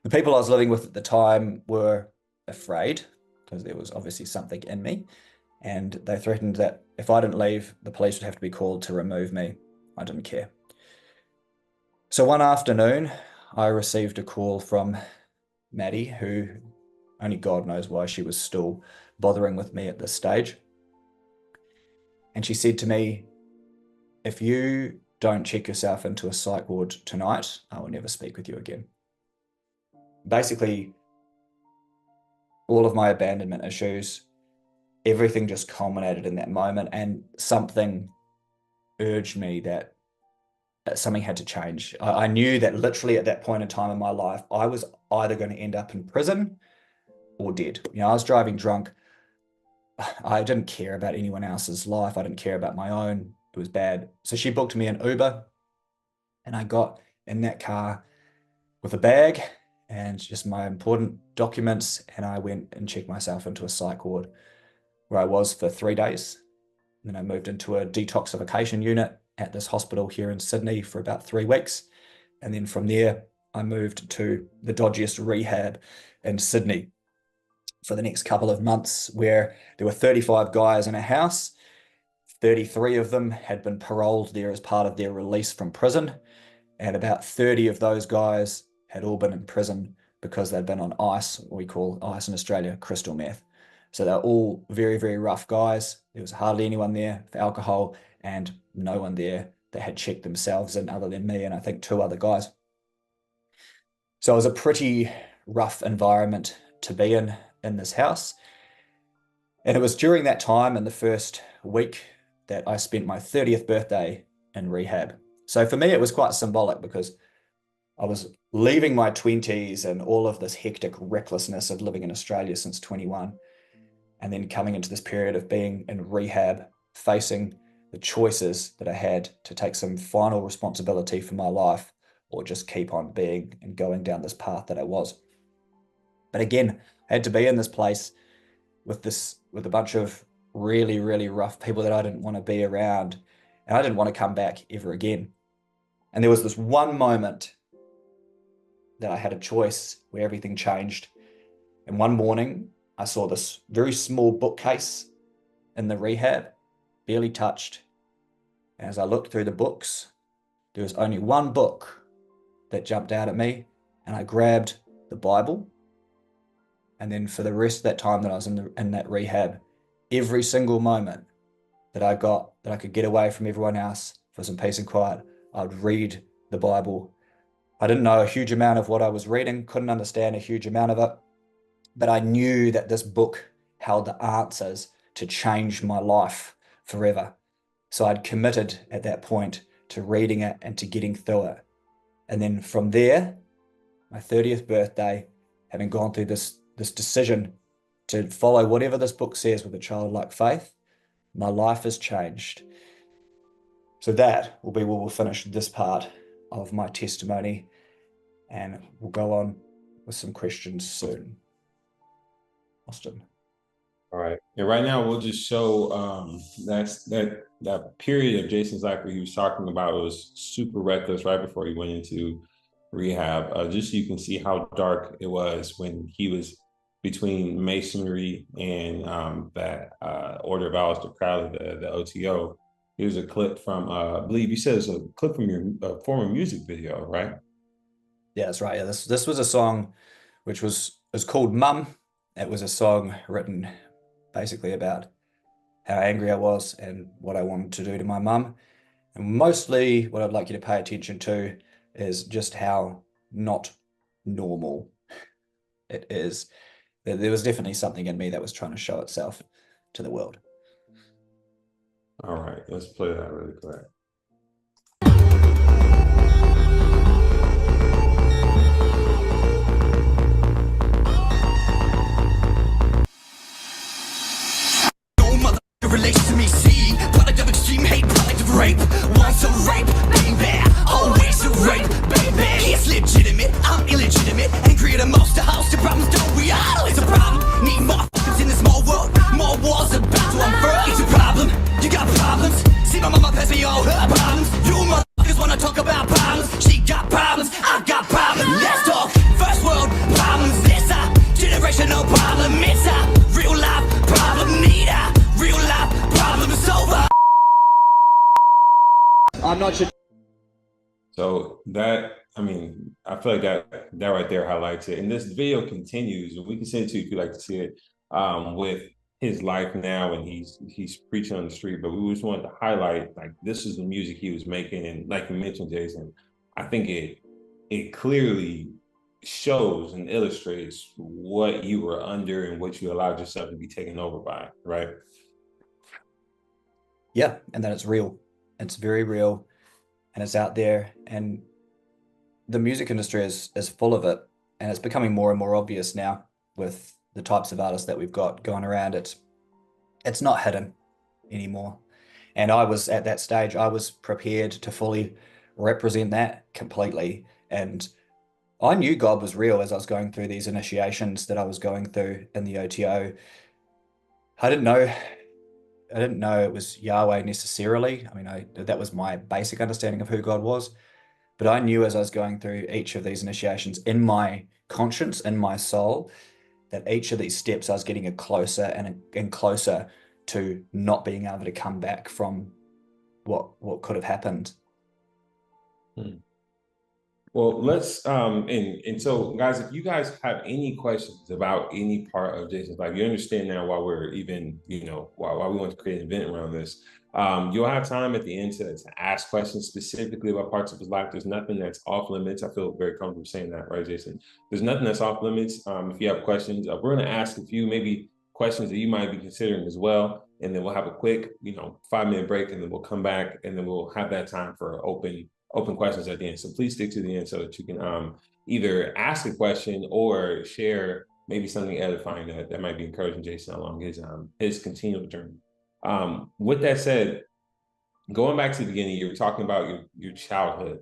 The people I was living with at the time were afraid because there was obviously something in me. And they threatened that if I didn't leave, the police would have to be called to remove me. I didn't care. So one afternoon, I received a call from Maddie, who only God knows why she was still bothering with me at this stage. And she said to me, if you don't check yourself into a psych ward tonight, I will never speak with you again. Basically, all of my abandonment issues, everything just culminated in that moment, and something urged me that something had to change. I knew that literally at that point in time in my life, I was either going to end up in prison or dead. I was driving drunk. I didn't care about anyone else's life. I didn't care about my own. It was bad. So she booked me an Uber, and I got in that car with a bag and just my important documents, and I went and checked myself into a psych ward where I was for 3 days. Then I moved into a detoxification unit at this hospital here in Sydney for about 3 weeks. And then from there, I moved to the dodgiest rehab in Sydney for the next couple of months, where there were 35 guys in a house. 33 of them had been paroled there as part of their release from prison. And about 30 of those guys had all been in prison because they'd been on ice, what we call ice in Australia, crystal meth. So they're all very, very rough guys. There was hardly anyone there for alcohol and no one there that had checked themselves in other than me and I think 2 other guys. So it was a pretty rough environment to be in this house. And it was during that time in the first week that I spent my 30th birthday in rehab. So for me, it was quite symbolic because I was leaving my 20s and all of this hectic recklessness of living in Australia since 21, and then coming into this period of being in rehab, facing the choices that I had to take some final responsibility for my life or just keep on being and going down this path that I was. But again, I had to be in this place with a bunch of really, really rough people that I didn't want to be around, and I didn't want to come back ever again. And there was this one moment that I had a choice where everything changed. And one morning, I saw this very small bookcase in the rehab, barely touched. And as I looked through the books, there was only one book that jumped out at me, and I grabbed the Bible. And then for the rest of that time that I was in that rehab, every single moment that I got, that I could get away from everyone else for some peace and quiet, I'd read the Bible. I didn't know a huge amount of what I was reading, couldn't understand a huge amount of it, but I knew that this book held the answers to change my life forever. So I'd committed at that point to reading it and to getting through it. And then from there, my 30th birthday, having gone through this decision to follow whatever this book says with a childlike faith, my life has changed. So that will be where we'll finish this part of my testimony, and we'll go on with some questions soon. Austin. All right. And right now we'll just show that period of Jason's life where he was talking about. It was super reckless right before he went into rehab. Just so you can see how dark it was when he was between Masonry and that Order of Aleister Crowley, the OTO. Here's a clip from, I believe you said it's a clip from your former music video, right? Yeah, that's right. Yeah, this was a song which was called Mum. It was a song written basically about how angry I was and what I wanted to do to my mum. And mostly what I'd like you to pay attention to is just how not normal it is. There was definitely something in me that was trying to show itself to the world. All right, let's play that really quick. Relates to me, see, product of extreme hate, product of rape, once a rape, baby, always a rape, baby. It's legitimate, I'm illegitimate, and create a monster house. The problems don't we all? It's a problem. Need more f***ings in this small world, more wars about to unfurl. It's a problem, you got problems. See my mama pass me all her problems. You motherfuckers wanna talk about problems. She got problems, I got problems. Let's talk first world problems. This a generational problem. It's a real life problem. Need a real life problem solver. I'm not sure. So that, I mean, I feel like that right there highlights it. And this video continues, and we can send it to you if you'd like to see it, with his life now, and he's preaching on the street. But we just wanted to highlight, like, this is the music he was making, and like you mentioned, Jason, I think it clearly shows and illustrates what you were under and what you allowed yourself to be taken over by, right? Yeah, and that it's real. It's very real, and it's out there, and the music industry is full of it, and it's becoming more and more obvious now with the types of artists that we've got going around. It's not hidden anymore. And I was at that stage, I was prepared to fully represent that completely. And I knew God was real as I was going through these initiations that I was going through in the OTO. I didn't know it was Yahweh necessarily. I mean, that was my basic understanding of who God was. But I knew as I was going through each of these initiations in my conscience, in my soul, that each of these steps I was getting closer and closer to not being able to come back from what could have happened. Well, let's and so guys, if you guys have any questions about any part of Jason's life, you understand now why we're even, why we want to create an event around this. You'll have time at the end to ask questions specifically about parts of his life. There's nothing that's off limits. I feel very comfortable saying that, right, Jason? There's nothing that's off limits. If you have questions, we're going to ask a few maybe questions that you might be considering as well, and then we'll have a quick 5-minute break, and then we'll come back, and then we'll have that time for open questions at the end. So please stick to the end so that you can either ask a question or share maybe something edifying that might be encouraging Jason along his continual journey. With that said, going back to the beginning, you were talking about your childhood,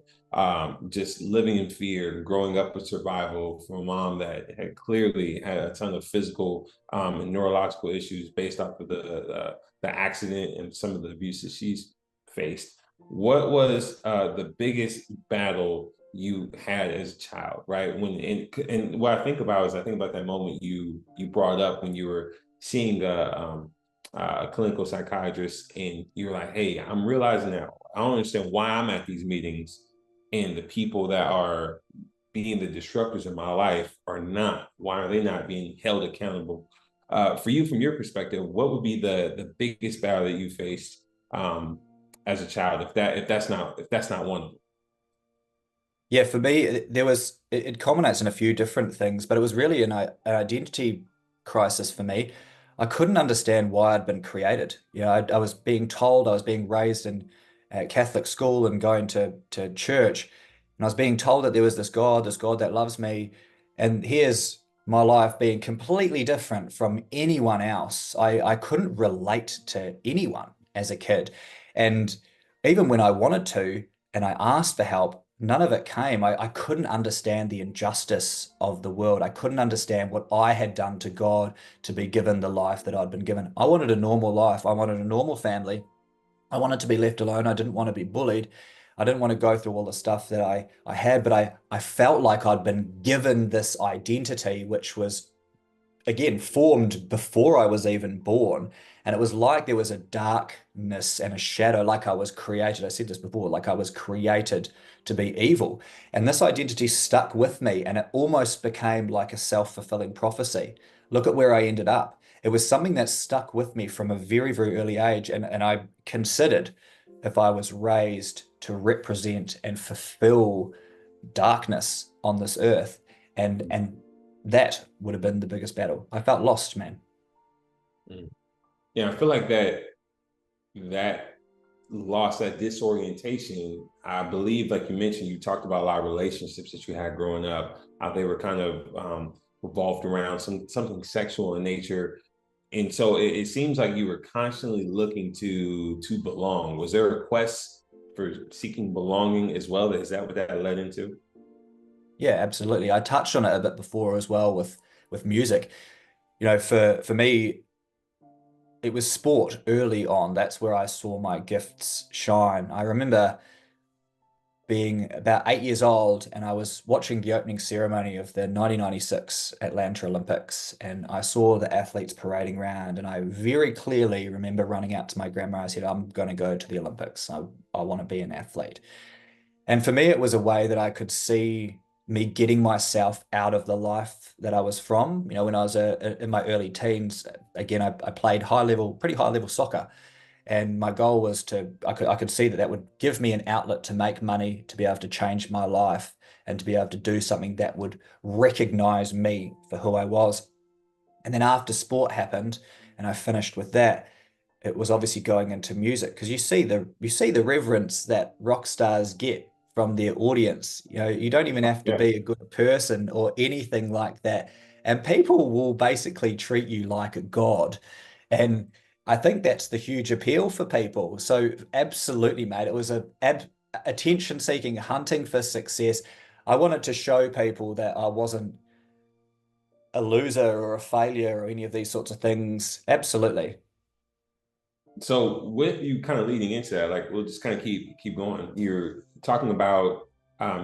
just living in fear, growing up with survival from a mom that had clearly had a ton of physical and neurological issues based off of the accident and some of the abuse that she's faced. What was the biggest battle you had as a child, right? And what I think about is I think about that moment you brought up when you were seeing a clinical psychiatrist, and you're like, hey, I'm realizing that I don't understand why I'm at these meetings, and the people that are being the disruptors in my life are not. Why are they not being held accountable? For you, from your perspective, what would be the biggest battle that you faced as a child, if that's not one of them? Yeah, for me, it culminates in a few different things, but it was really an identity crisis for me. I couldn't understand why I'd been created. I was being told, I was being raised in Catholic school and going to church, and I was being told that there was this God that loves me, and here's my life being completely different from anyone else. I couldn't relate to anyone as a kid, and even when I wanted to, and I asked for help, none of it came. I couldn't understand the injustice of the world. I couldn't understand what I had done to God to be given the life that I'd been given. I wanted a normal life. I wanted a normal family. I wanted to be left alone. I didn't want to be bullied. I didn't want to go through all the stuff that I had, but I felt like I'd been given this identity, which was again formed before I was even born. And it was like there was a darkness and a shadow, like I was created. I said this before, like I was created to be evil. And this identity stuck with me, and it almost became like a self-fulfilling prophecy. Look at where I ended up. It was something that stuck with me from a very, very early age. And I considered if I was raised to represent and fulfill darkness on this earth. And that would have been the biggest battle. I felt lost, man. Mm. Yeah, I feel like that loss, that disorientation, I believe, like you mentioned, you talked about a lot of relationships that you had growing up, how they were kind of revolved around something sexual in nature. And so it seems like you were constantly looking to belong. Was there a quest for seeking belonging as well? Is that what that led into? Yeah, absolutely. I touched on it a bit before as well with music. For me, it was sport early on. That's where I saw my gifts shine. I remember being about 8 years old, and I was watching the opening ceremony of the 1996 Atlanta Olympics, and I saw the athletes parading around, and I very clearly remember running out to my grandma. I said, I'm going to go to the Olympics. I want to be an athlete. And for me, it was a way that I could see me getting myself out of the life that I was from. When I was in my early teens, again, I played pretty high level soccer. And my goal was I could see that that would give me an outlet to make money, to be able to change my life, and to be able to do something that would recognize me for who I was. And then after sport happened and I finished with that, it was obviously going into music, because you see the reverence that rock stars get from their audience. You don't even have to Yeah. be a good person or anything like that, and people will basically treat you like a god. And I think that's the huge appeal for people. So absolutely, mate, it was attention seeking, hunting for success. I wanted to show people that I wasn't a loser or a failure or any of these sorts of things. Absolutely. So with you kind of leading into that, like we'll just kind of keep going. You're talking about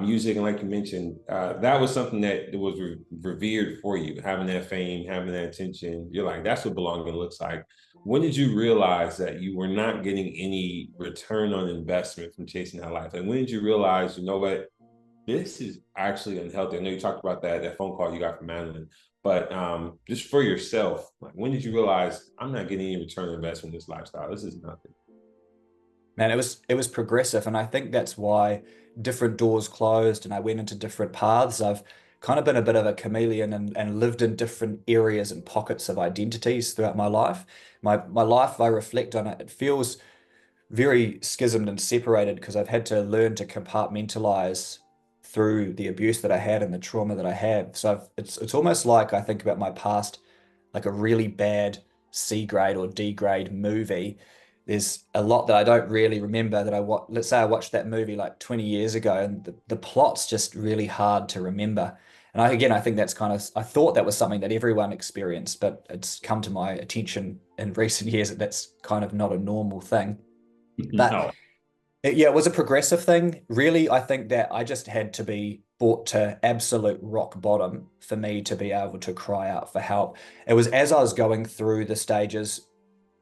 music, and like you mentioned, that was something that was revered for you, having that fame, having that attention. You're like, that's what belonging looks like. When did you realize that you were not getting any return on investment from chasing that life? And when did you realize, you know what, this is actually unhealthy? I know you talked about that phone call you got from Madeline, but just for yourself, like when did you realize I'm not getting any return on investment in this lifestyle? This is nothing. Man, it was progressive, and I think that's why different doors closed and I went into different paths. I've kind of been a bit of a chameleon and lived in different areas and pockets of identities throughout my life. My life, if I reflect on it, it feels very schismed and separated, because I've had to learn to compartmentalize through the abuse that I had and the trauma that I have. So it's almost like I think about my past like a really bad C grade or D grade movie. There's a lot that I don't really remember that let's say I watched that movie like 20 years ago, and the plot's just really hard to remember. And I think that's I thought that was something that everyone experienced, but it's come to my attention in recent years that that's kind of not a normal thing. But No. yeah, it was a progressive thing. Really, I think that I just had to be brought to absolute rock bottom for me to be able to cry out for help. It was as I was going through the stages,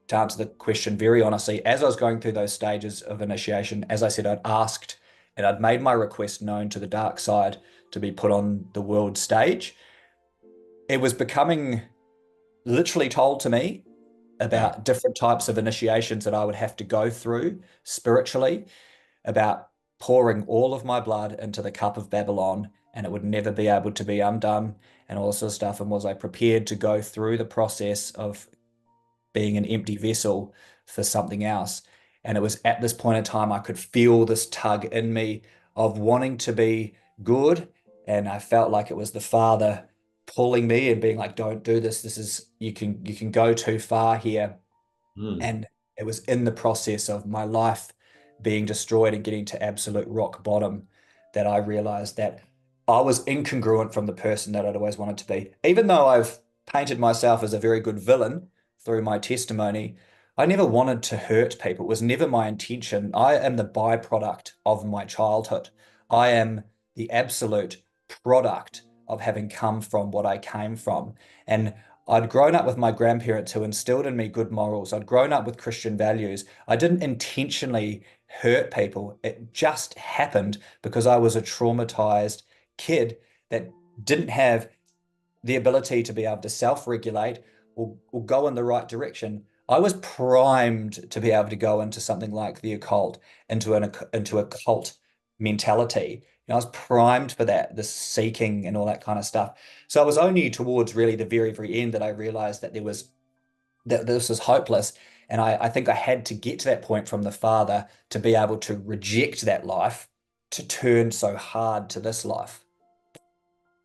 to answer the question very honestly, as I was going through those stages of initiation, as I said, I'd asked and I'd made my request known to the dark side to be put on the world stage. It was becoming literally told to me Yeah. about different types of initiations that I would have to go through spiritually, about pouring all of my blood into the cup of Babylon and it would never be able to be undone and all this sort of stuff. And was I prepared to go through the process of being an empty vessel for something else? And it was at this point in time I could feel this tug in me of wanting to be good. And I felt like it was the Father pulling me and being like, don't do this. This is, you can go too far here. Mm. And it was in the process of my life being destroyed and getting to absolute rock bottom that I realized that I was incongruent from the person that I'd always wanted to be. Even though I've painted myself as a very good villain through my testimony, I never wanted to hurt people. It was never my intention. I am the byproduct of my childhood. I am the absolute product of having come from what I came from. And I'd grown up with my grandparents who instilled in me good morals. I'd grown up with Christian values. I didn't intentionally hurt people. It just happened because I was a traumatized kid that didn't have the ability to be able to self-regulate or go in the right direction. I was primed to be able to go into something like the occult, into a cult mentality. I was primed for that, the seeking and all that kind of stuff. So it was only towards really the very, very end that I realized that this was hopeless. And I think I had to get to that point from the Father to be able to reject that life, to turn so hard to this life.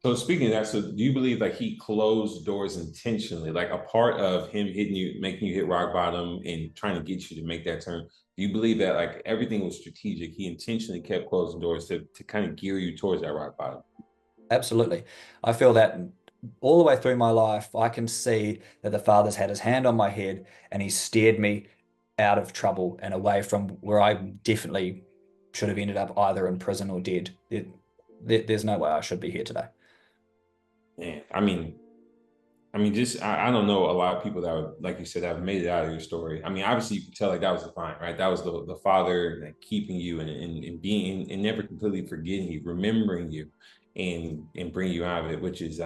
So speaking of that, so do you believe like he closed doors intentionally, like a part of him hitting you, making you hit rock bottom and trying to get you to make that turn? Do you believe that like everything was strategic? He intentionally kept closing doors to kind of gear you towards that rock bottom? Absolutely. I feel that all the way through my life, I can see that the Father's had his hand on my head and he steered me out of trouble and away from where I definitely should have ended up either in prison or dead. There's no way I should be here today. Man, just I don't know a lot of people that would, like you said, that have made it out of your story. I mean, obviously you can tell like that was defined, right? That was the Father like, keeping you and being and never completely forgetting you, remembering you, and bring you out of it, which is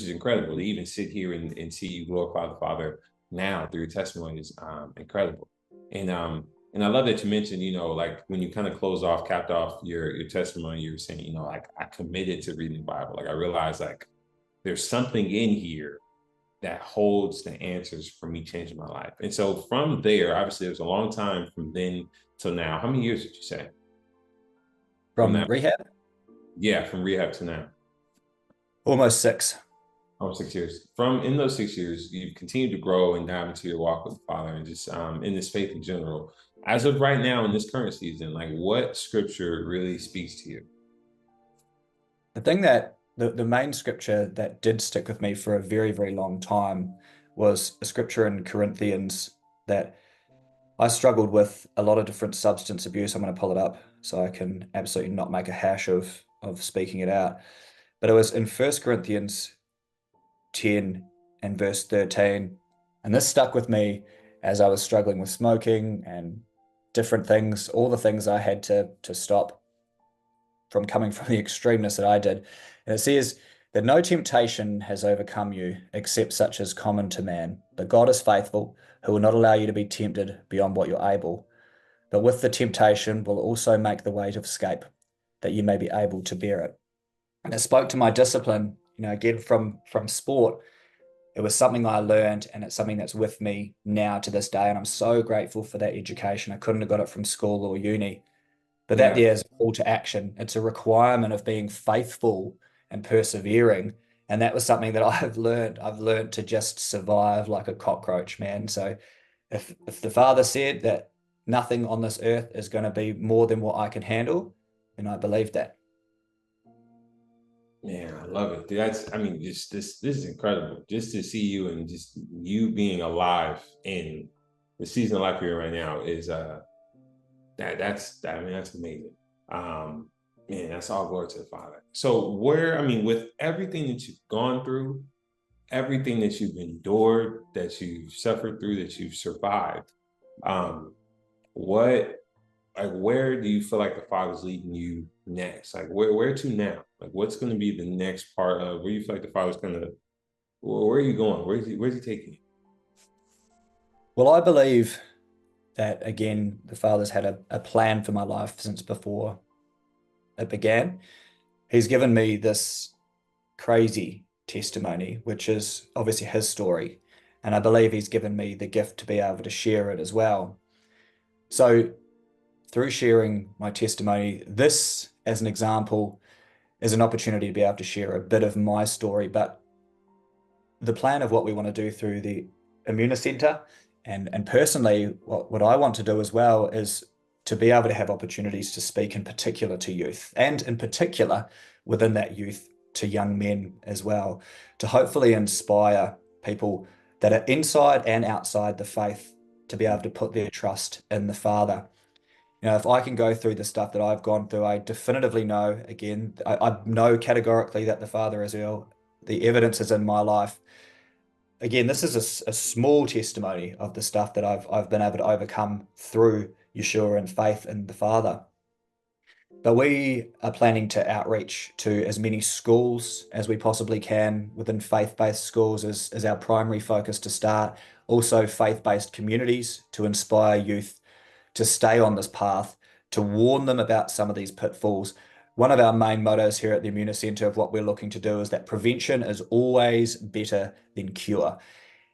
incredible. To even sit here and see you glorify the Father now through your testimony is incredible. And I love that you mentioned, like when you kind of capped off your testimony, you were saying, like I committed to reading the Bible. Like I realized like there's something in here that holds the answers for me changing my life. And so from there, obviously it was a long time from then till now. How many years did you say? From rehab? Yeah, from rehab to now. Almost 6. Oh, 6 years. From in those 6 years, you've continued to grow and dive into your walk with the Father and just in this faith in general. As of right now in this current season, like what scripture really speaks to you? The thing that the main scripture that did stick with me for a very, very long time was a scripture in Corinthians that I struggled with a lot of different substance abuse. I'm going to pull it up so I can absolutely not make a hash of speaking it out. But it was in 1 Corinthians 10 and verse 13. And this stuck with me as I was struggling with smoking and different things, all the things I had to stop from coming from the extremeness that I did. And it says that no temptation has overcome you except such as common to man. But God is faithful, who will not allow you to be tempted beyond what you're able. But with the temptation will also make the way of escape, that you may be able to bear it. And it spoke to my discipline, again from sport. It was something I learned, and it's something that's with me now to this day. And I'm so grateful for that education. I couldn't have got it from school or uni. But that there is a call to action. It's a requirement of being faithful and persevering. And that was something that I've learned. I've learned to just survive like a cockroach, man. So if the Father said that nothing on this earth is going to be more than what I can handle, then I believe that. Man, I love it. Dude, just this is incredible. Just to see you and just you being alive in the season of life you're in right now is that's amazing. Man, that's all glory to the Father. So with everything that you've gone through, everything that you've endured, that you've suffered through, that you've survived, what where do you feel like the Father's leading you next? Like where to now? Like what's going to be the next part of where you feel like the Father's going to, where are you going? Where's he taking you? Well, I believe that, again, the Father's had a plan for my life since before it began. He's given me this crazy testimony, which is obviously his story. And I believe he's given me the gift to be able to share it as well. So through sharing my testimony, this, as an example, is an opportunity to be able to share a bit of my story. But the plan of what we want to do through the Immunocenter, and personally, what I want to do as well is to be able to have opportunities to speak in particular to youth, and in particular within that youth to young men as well, to hopefully inspire people that are inside and outside the faith to be able to put their trust in the Father. You know, if I can go through the stuff that I've gone through, I definitively know, again, I know categorically that the Father is real. The evidence is in my life. Again, this is a small testimony of the stuff that I've been able to overcome through Yeshua and faith in the Father. But we are planning to outreach to as many schools as we possibly can within faith-based schools as our primary focus to start. Also faith-based communities to inspire youth to stay on this path, to warn them about some of these pitfalls. One of our main mottos here at the Immunocenter of what we're looking to do is that prevention is always better than cure.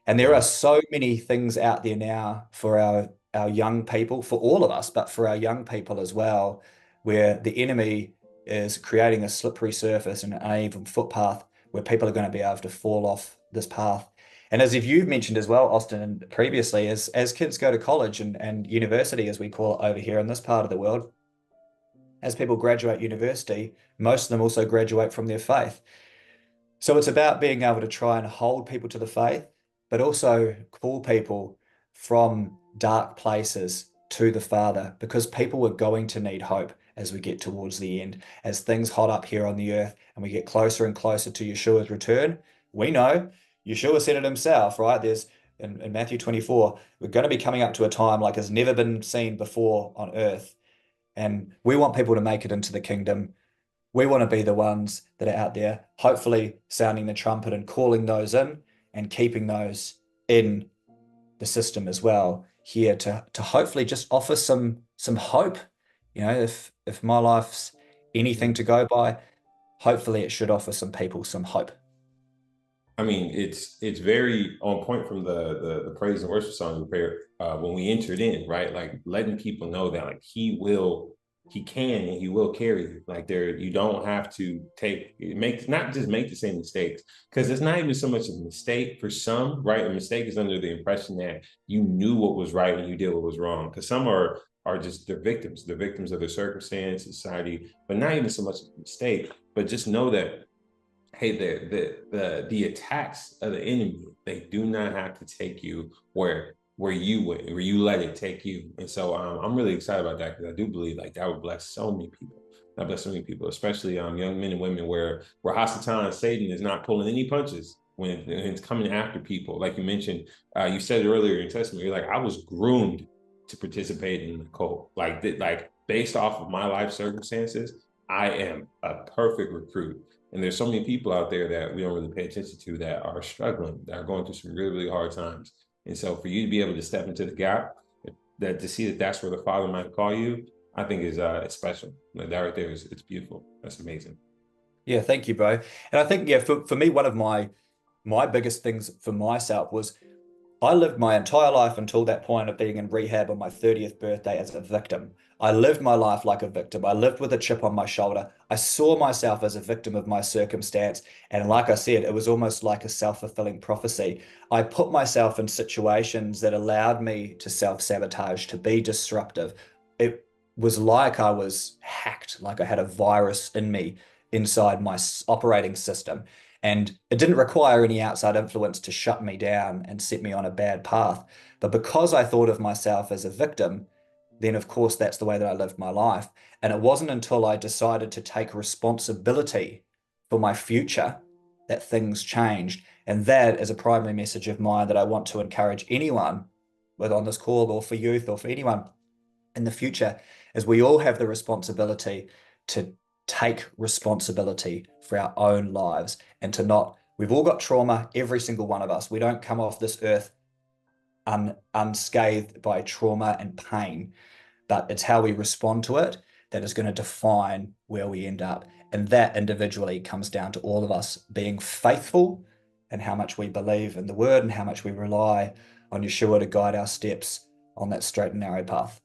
And there are so many things out there now for our young people, for all of us, but for our young people as well, where the enemy is creating a slippery surface and an uneven footpath where people are going to be able to fall off this path. And as if you've mentioned as well, Austin, previously, as kids go to college and university, as we call it over here in this part of the world, as people graduate university, most of them also graduate from their faith. So it's about being able to try and hold people to the faith, but also call people from dark places to the Father, because people are going to need hope as we get towards the end, as things hot up here on the earth and we get closer and closer to Yeshua's return. We know Yeshua said it himself, right? There's in Matthew 24, we're going to be coming up to a time like has never been seen before on earth. And we want people to make it into the kingdom. We want to be the ones that are out there, hopefully sounding the trumpet and calling those in and keeping those in the system as well, here to hopefully just offer some hope. You know, if my life's anything to go by, hopefully it should offer some people some hope. I mean, it's very on point from the praise and worship song we prepared when we entered in, right? Like letting people know that like he can and he will carry you. Like you don't have to not just make the same mistakes, because it's not even so much a mistake for some, right? A mistake is under the impression that you knew what was right and you did what was wrong. Because some are just they're victims of their circumstance, society, but not even so much a mistake, but just know that, hey, the attacks of the enemy, they do not have to take you where you let it take you. And so I'm really excited about that, because I do believe like that would bless so many people. That bless so many people, especially young men and women where Hasatan and Satan is not pulling any punches when it's coming after people. Like you mentioned, you said earlier in testimony, you're like, I was groomed to participate in the cult. Like based off of my life circumstances, I am a perfect recruit. And there's so many people out there that we don't really pay attention to that are struggling, that are going through some really, really hard times. And so for you to be able to step into the gap, that to see that that's where the Father might call you, I think is it's special. Like that right there it's beautiful. That's amazing. Yeah, thank you, bro. And I think, yeah, for me, one of my biggest things for myself was I lived my entire life until that point of being in rehab on my 30th birthday as a victim. I lived my life like a victim. I lived with a chip on my shoulder. I saw myself as a victim of my circumstance. And like I said, it was almost like a self-fulfilling prophecy. I put myself in situations that allowed me to self-sabotage, to be disruptive. It was like I was hacked, like I had a virus in me inside my operating system. And it didn't require any outside influence to shut me down and set me on a bad path. But because I thought of myself as a victim, then of course that's the way that I lived my life. And it wasn't until I decided to take responsibility for my future that things changed. And that is a primary message of mine that I want to encourage anyone, whether on this call or for youth or for anyone in the future, is we all have the responsibility to take responsibility for our own lives and to not, we've all got trauma, every single one of us. We don't come off this earth unscathed by trauma and pain, but it's how we respond to it that is going to define where we end up. And that individually comes down to all of us being faithful and how much we believe in the word and how much we rely on Yeshua to guide our steps on that straight and narrow path.